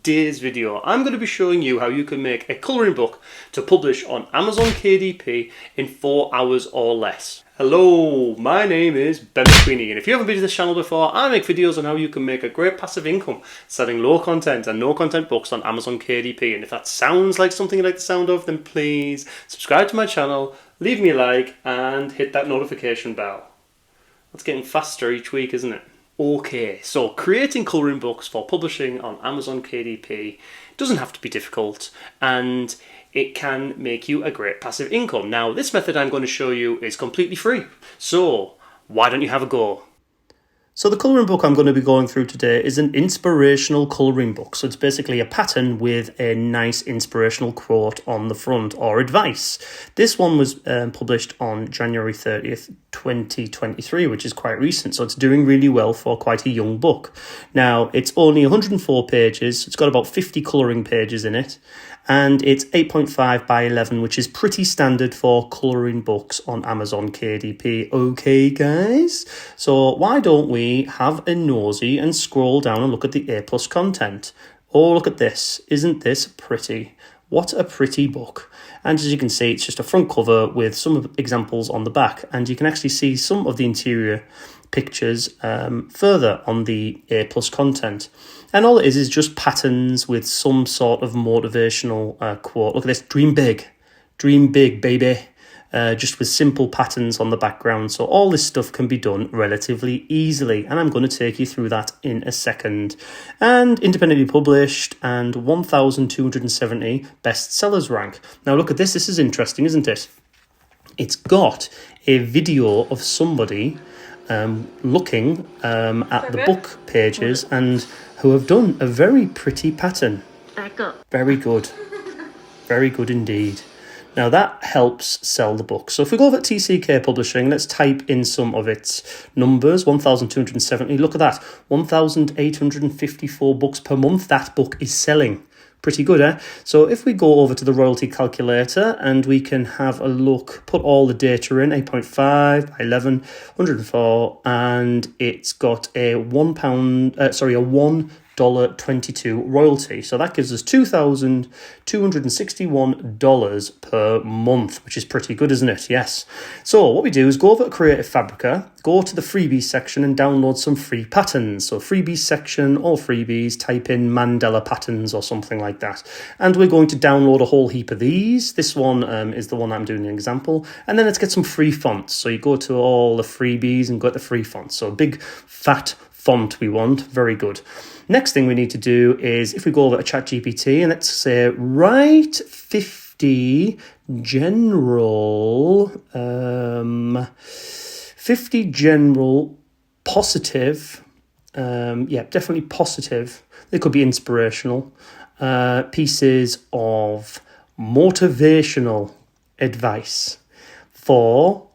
today's video, I'm going to be showing you how you can make a colouring book to publish on Amazon KDP in 4 hours or less. Hello, my name is McQueeney, and if you haven't been to this channel before, I make videos on how you can make a great passive income selling low content and no content books on Amazon KDP. And if that sounds like something you like the sound of, then please subscribe to my channel, leave me a like and hit that notification bell. That's getting faster each week, isn't it? Okay, so creating colouring books for publishing on Amazon KDP doesn't have to be difficult, and it can make you a great passive income. Now, this method I'm going to show you is completely free, so why don't you have a go? So the colouring book I'm going to be going through today is an inspirational colouring book. So it's basically a pattern with a nice inspirational quote on the front or advice. This one was published on January 30th, 2023, which is quite recent. So it's doing really well for quite a young book. Now, it's only 104 pages. It's got about 50 colouring pages in it. And it's 8.5 by 11, which is pretty standard for colouring books on Amazon KDP. Okay, guys? So why don't we have a nosy and scroll down and look at the A+ content? Oh, look at this. Isn't this pretty? What a pretty book. And as you can see, it's just a front cover with some examples on the back. And you can actually see some of the interior pictures further on the A+ content. And all it is just patterns with some sort of motivational quote. Look at this, dream big, baby. Just with simple patterns on the background. So all this stuff can be done relatively easily. And I'm going to take you through that in a second. And independently published and 1,270 bestsellers rank. Now look at this. This is interesting, isn't it? It's got a video of somebody looking at the book pages and who have done a very pretty pattern. Very good. Very good indeed. Now that helps sell the book. So if we go over to TCK Publishing, let's type in some of its numbers. 1,270. Look at that. 1,854 books per month. That book is selling. Pretty good, eh? So if we go over to the royalty calculator and we can have a look, put all the data in, 8.5 by 11, 104, and it's got a $1.22 royalty. So that gives us $2,261 per month, which is pretty good, isn't it? Yes. So what we do is go over to Creative Fabrica, go to the freebies section and download some free patterns. So freebies section, all freebies, type in Mandela patterns or something like that. And we're going to download a whole heap of these. This one is the one I'm doing an example. And then let's get some free fonts. So you go to all the freebies and get the free fonts. So a big fat font we want. Very good. Next thing we need to do is if we go over to ChatGPT and let's say write 50 general positive, definitely positive. They could be inspirational pieces of motivational advice for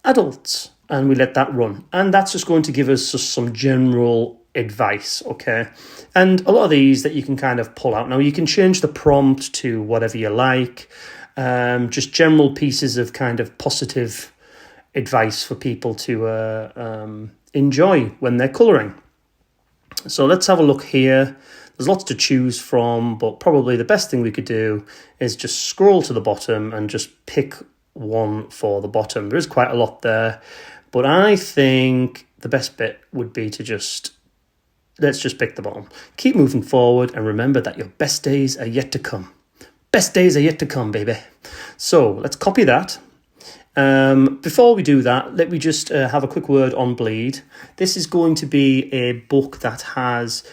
adults. And we let that run. And that's just going to give us just some general advice, okay? And a lot of these that you can kind of pull out. Now, you can change the prompt to whatever you like. Just general pieces of kind of positive advice for people to enjoy when they're colouring. So let's have a look here. There's lots to choose from, but probably the best thing we could do is just scroll to the bottom and just pick one for the bottom. There is quite a lot there, but I think the best bit would be to let's just pick the bottom. Keep moving forward and remember that your best days are yet to come. Best days are yet to come, baby. So let's copy that. Before we do that, let me just have a quick word on Bleed. This is going to be a book that has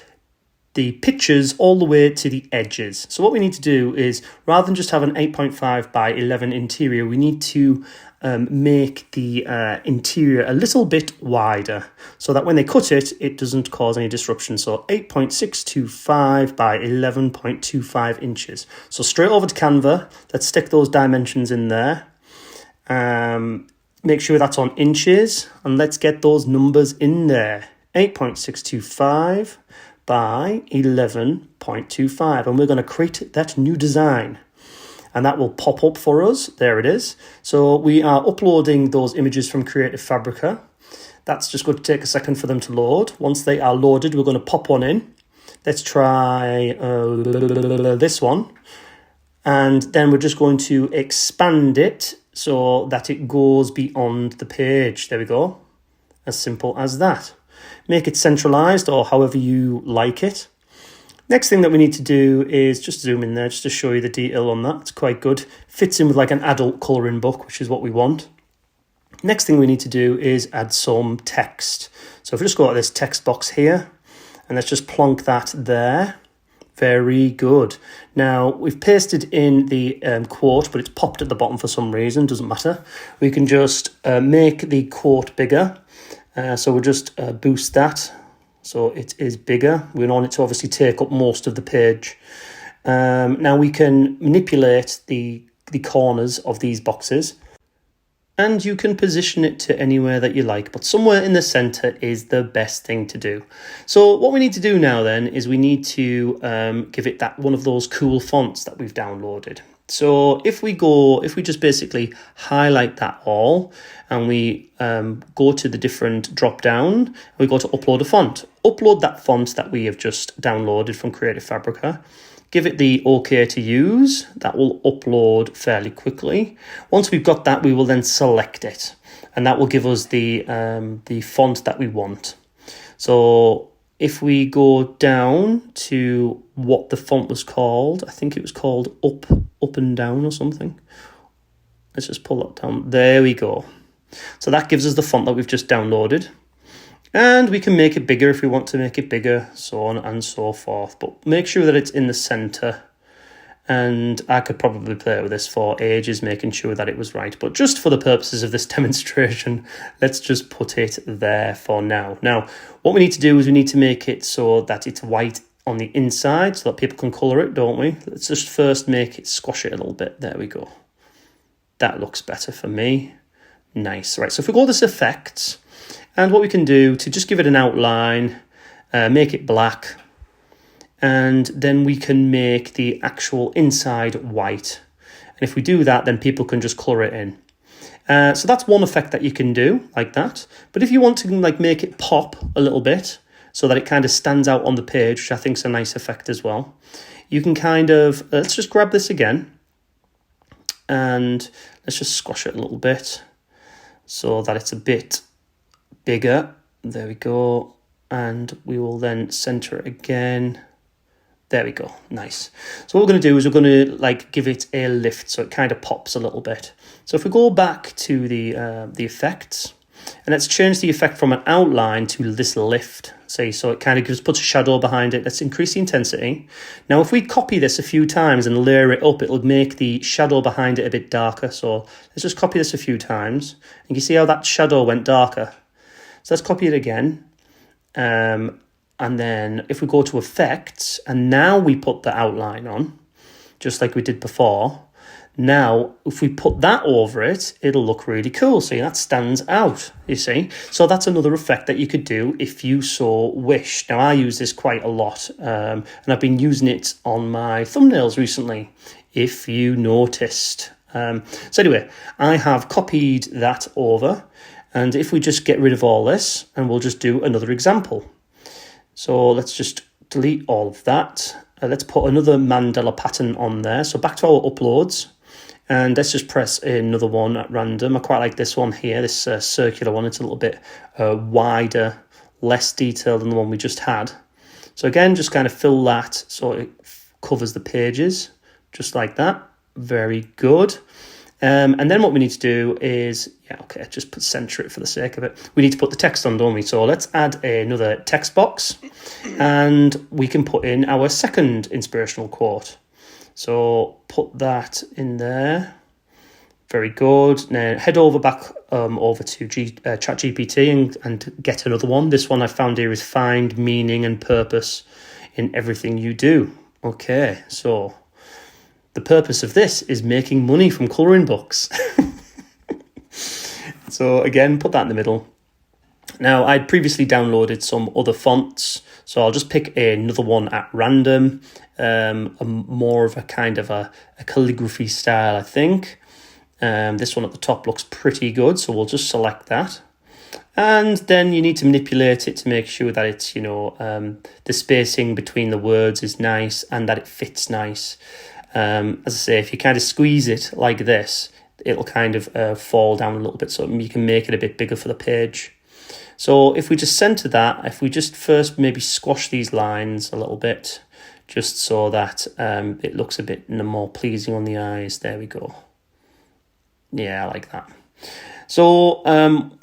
the pictures all the way to the edges. So what we need to do is, rather than just have an 8.5 by 11 interior, we need to make the interior a little bit wider so that when they cut it, it doesn't cause any disruption. So 8.625 by 11.25 inches. So straight over to Canva, let's stick those dimensions in there. Make sure that's on inches and let's get those numbers in there. 8.625 by 11.25, and we're going to create that new design. And that will pop up for us. There it is. So we are uploading those images from Creative Fabrica. That's just going to take a second for them to load. Once they are loaded, we're going to pop one in. Let's try this one. And then we're just going to expand it so that it goes beyond the page. There we go. As simple as that. Make it centralized or however you like it. Next thing that we need to do is just zoom in there just to show you the detail on that. It's quite good. Fits in with like an adult colouring book, which is what we want. Next thing we need to do is add some text. So if we just go to this text box here, and let's just plonk that there. Very good. Now, we've pasted in the quote, but it's popped at the bottom for some reason. Doesn't matter. We can just make the quote bigger. So we'll just boost that. So it is bigger. We want it to obviously take up most of the page. Now we can manipulate the corners of these boxes. And you can position it to anywhere that you like, but somewhere in the center is the best thing to do. So what we need to do now then is we need to give it that one of those cool fonts that we've downloaded. So if we just basically highlight that all and we go to the different drop down, we go to upload a font. Upload that font that we have just downloaded from Creative Fabrica. Give it the OK to use. That will upload fairly quickly. Once we've got that, we will then select it. And that will give us the font that we want. So if we go down to what the font was called, I think it was called up and down or something. Let's just pull that down. There we go. So that gives us the font that we've just downloaded. And we can make it bigger if we want to make it bigger, so on and so forth. But make sure that it's in the center. And I could probably play with this for ages, making sure that it was right. But just for the purposes of this demonstration, let's just put it there for now. Now, what we need to do is we need to make it so that it's white on the inside so that people can color it, don't we? Let's just first make it, squash it a little bit. There we go. That looks better for me. Nice. Right, so if we go to this effects, and what we can do to just give it an outline, make it black, and then we can make the actual inside white. And if we do that, then people can just colour it in. So that's one effect that you can do, like that. But if you want to like make it pop a little bit, so that it kind of stands out on the page, which I think is a nice effect as well, you can kind of, let's just grab this again, and let's just squash it a little bit, so that it's a bit bigger. There we go. And we will then center it again. There we go. Nice. So what we're going to do is we're going to like give it a lift so it kind of pops a little bit. So if we go back to the effects, and let's change the effect from an outline to this lift. See, so it kind of puts a shadow behind it. Let's increase the intensity. Now, if we copy this a few times and layer it up, it'll make the shadow behind it a bit darker. So let's just copy this a few times. And you see how that shadow went darker. So let's copy it again. And then if we go to effects, and now we put the outline on, just like we did before. Now, if we put that over it, it'll look really cool. See, that stands out, you see. So that's another effect that you could do if you so wish. Now, I use this quite a lot, and I've been using it on my thumbnails recently, if you noticed. So anyway, I have copied that over. And if we just get rid of all this, and we'll just do another example. So let's just delete all of that. Let's put another Mandela pattern on there. So back to our uploads. And let's just press another one at random. I quite like this one here, this circular one. It's a little bit wider, less detailed than the one we just had. So again, just kind of fill that so it covers the pages, just like that. Very good. And then what we need to do is, just center it for the sake of it. We need to put the text on, don't we? So let's add another text box, and we can put in our second inspirational quote. So put that in there. Very good. Now head back over to ChatGPT and get another one. This one I found here is find meaning and purpose in everything you do. Okay, so the purpose of this is making money from colouring books. So again, put that in the middle. Now, I'd previously downloaded some other fonts, so I'll just pick another one at random, more of a kind of a calligraphy style, I think. This one at the top looks pretty good, so we'll just select that. And then you need to manipulate it to make sure that it's, the spacing between the words is nice and that it fits nice. As I say, if you kind of squeeze it like this, it'll kind of fall down a little bit, so you can make it a bit bigger for the page. So if we just center that, if we just first maybe squash these lines a little bit, just so that it looks a bit more pleasing on the eyes. There we go. Yeah, I like that. So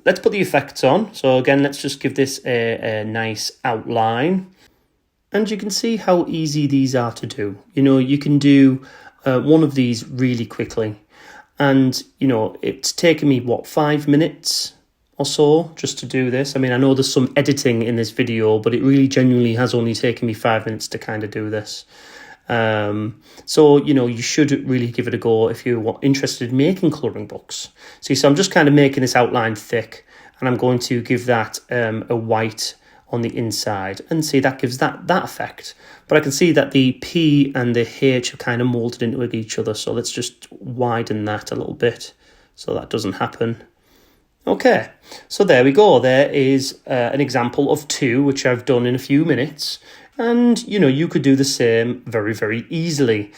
let's put the effects on. So again, let's just give this a nice outline. And you can see how easy these are to do. You can do one of these really quickly. And, it's taken me, 5 minutes or so just to do this. I mean, I know there's some editing in this video, but it really genuinely has only taken me 5 minutes to kind of do this. So, you should really give it a go if you're interested in making colouring books. So I'm just kind of making this outline thick, and I'm going to give that a white on the inside, and see that gives that effect. But I can see that the P and the H are kind of molded into each other, so let's just widen that a little bit so that doesn't happen. Okay, so there we go. There is an example of 2, which I've done in a few minutes. And, you could do the same very, very easily.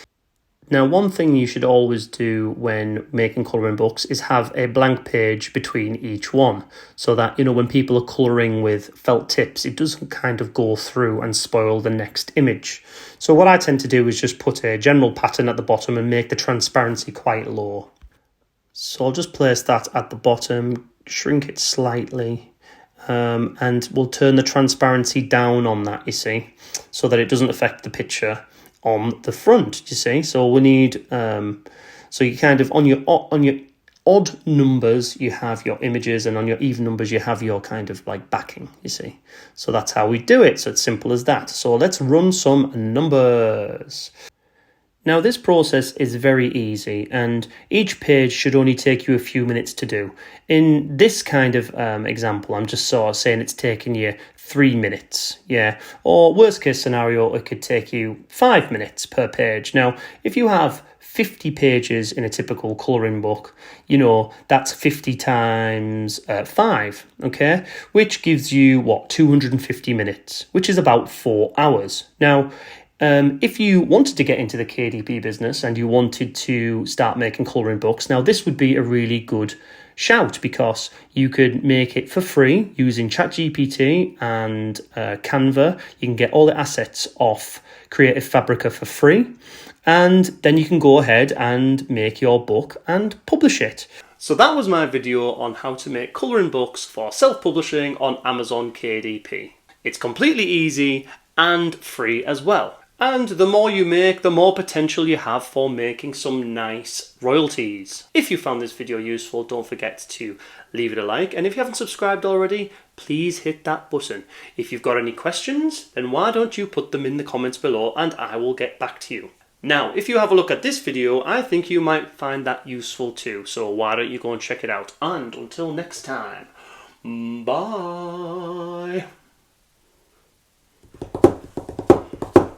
Now, one thing you should always do when making colouring books is have a blank page between each one, so that, when people are colouring with felt tips, it doesn't kind of go through and spoil the next image. So what I tend to do is just put a general pattern at the bottom and make the transparency quite low. So I'll just place that at the bottom, shrink it slightly, and we'll turn the transparency down on that, you see, so that it doesn't affect the picture on the front, you see. So we need, so you kind of, on your odd numbers, you have your images, and on your even numbers, you have your kind of like backing, you see. So that's how we do it. So it's simple as that. So let's run some numbers. Now, this process is very easy, and each page should only take you a few minutes to do. In this kind of example, I'm just sort of saying it's taking you 3 minutes, yeah. Or worst case scenario, it could take you 5 minutes per page. Now, if you have 50 pages in a typical colouring book, that's 50 times 5, okay? Which gives you, 250 minutes, which is about 4 hours. Now, if you wanted to get into the KDP business and you wanted to start making colouring books, now this would be a really good shout, because you could make it for free using ChatGPT and Canva. You can get all the assets off Creative Fabrica for free, and then you can go ahead and make your book and publish it. So that was my video on how to make colouring books for self-publishing on Amazon KDP. It's completely easy and free as well. And the more you make, the more potential you have for making some nice royalties. If you found this video useful, don't forget to leave it a like. And if you haven't subscribed already, please hit that button. If you've got any questions, then why don't you put them in the comments below and I will get back to you. Now, if you have a look at this video, I think you might find that useful too. So why don't you go and check it out. And until next time, bye.